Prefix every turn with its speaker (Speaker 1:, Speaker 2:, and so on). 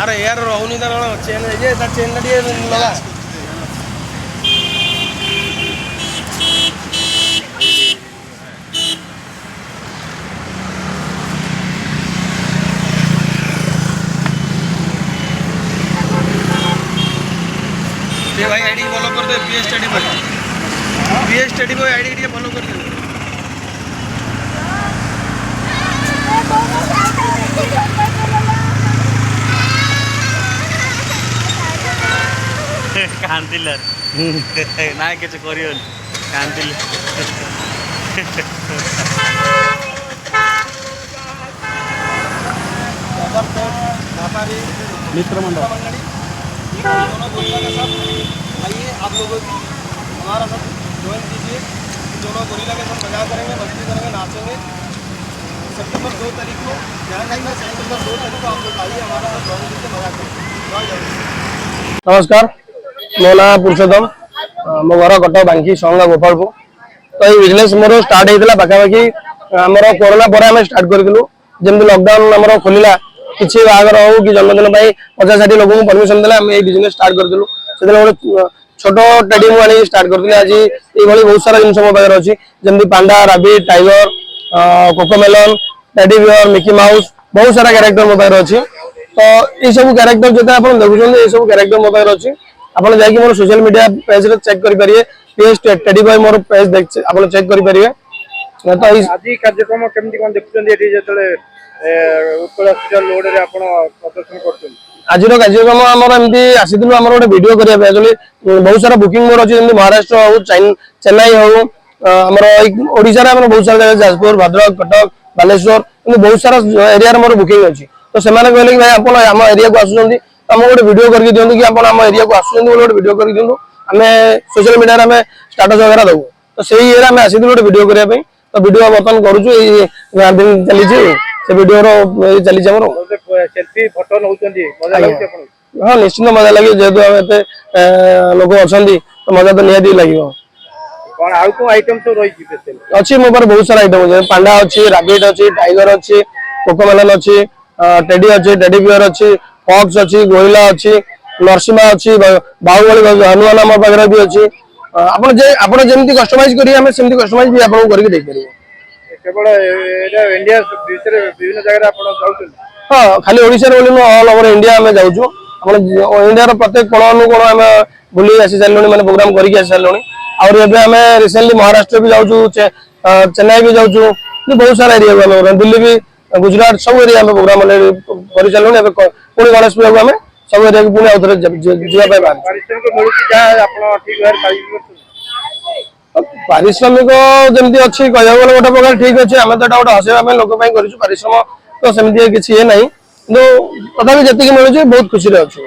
Speaker 1: तार एयर रोनी तार चेन है तार चेन टा लगा भाई आईडी फॉलो कर दे PS study boy ID follow कर दे
Speaker 2: कांतिल ना किसी कर कांतिल
Speaker 1: मित्र मंडल आइए आप लोग हमारा सब ज्वाइन कीजिए। दोनों गोरिल्ला के साथ मजा करेंगे, मस्ती करेंगे, नाचेंगे। सितंबर 2 तारीख को सितंबर 2 तारीख को आप लोग आइए हमारा साथ ज्वाइन कीजिए, मजा करेंगे। नमस्कार, मो ना पुरुषोत्तम, मो घर कटक बांकी संगा गोपालपुर। तो ये बिजनेस मोर स्टार्ट होता पाखापाखि आमर कोरोना पर आम स्टार्ट करूँ जमी लॉकडाउन आम खोलला किसी बाहर हो कि जन्मदिन 50-60 लोक परमिशन देला ये बिजनेस स्टार्ट करूँ से छोट टेडी मुझे स्टार्ट करी आज ये बहुत सारा जिन मो पाखे अच्छी जमी panda rabbit tiger Cocomelon teddy bear Mickey Mouse बहुत सारा क्यारेक्टर मो पाखे अच्छी। तो ये सब क्यारेक्टर जो आप देखुं ये सब क्यारेक्टर मो पाखे अच्छी आप जाकि मोर सोशल मीडिया पेज रे चेक करेंगे पीएस टेडी बॉय मोर पेज आप चेक करेंगे। तो आज कार्यक्रम केमती कौन देखुं आज कार्यक्रम आमर एमती आसीलु आम गोटे वीडियो करने बहुत सारा बुकिंग मोर अच्छी महाराष्ट्र हो चेन्नई हो आमर ओडिशा बहुत सारा जगह जाजपुर भद्रक कटक बालेश्वर बहुत सारा एरिया मोर बुकिंग अच्छी। तो से कहले कि भाई आप आम एरिया को आसुँच आम गोटे वीडियो करके दिखाँ कि आप आम एरिया को आसुँच गोटे वीडियो करके दिखाँ आम सोशल मीडिया में स्टाटस वगैरह दबू। तो से एरिया आम आसीलु गोटे वीडियो करने तो वीडियो बर्तमान करुँ दिन चली से वीडियो चली सेल्फी फोटो नौचंदी मजा लागुଛି आपन। हां निश्चित मजा लगे जेहेतु हम एते लोग अछंदी तो मजा तो निहाती लागियो। कोन आउ को आइटम तो रही छी अच्छी मो पर बहुत सारा आइटम जे पांडा अछि रैबिट अछि टाइगर अछि कोकोमेलन अछि टेडी बियर अछि फॉक्स अछि गोरिल्ला अछि नरसिम्हा अछि बाहुबली हनुमान हमर पाखरा भी अछि। आपण जेमती कस्टमाइज करी हम सेमती कस्टमाइज भी आपन करके दे परिबो। केवल इंडिया विभिन्न जगह हाँ खाली ओडिशा ऑल ओवर इंडिया आम जाऊँ इंडिया प्रत्येक कोण अनुकोण आम बुले आसी सारे मैंने प्रोग्राम करके आसी सारे आम रिसेंटली महाराष्ट्र भी जाऊँ चेन्नई भी जाऊँ बहुत सारा एरिया दिल्ली भी गुजरात सब एरिया में प्रोग्राम कर सारे पुणी गणेश पूजा को आम सब एरिया पुणी आउ पारिश्रमिक जमी अच्छी कह गले गोटे प्रकार ठीक अच्छे आम तो गोटे हसैबा लोक पारिश्रम तो सेमती किसी ये ना कि तथा जी मिलूँ बहुत खुशी अच्छे।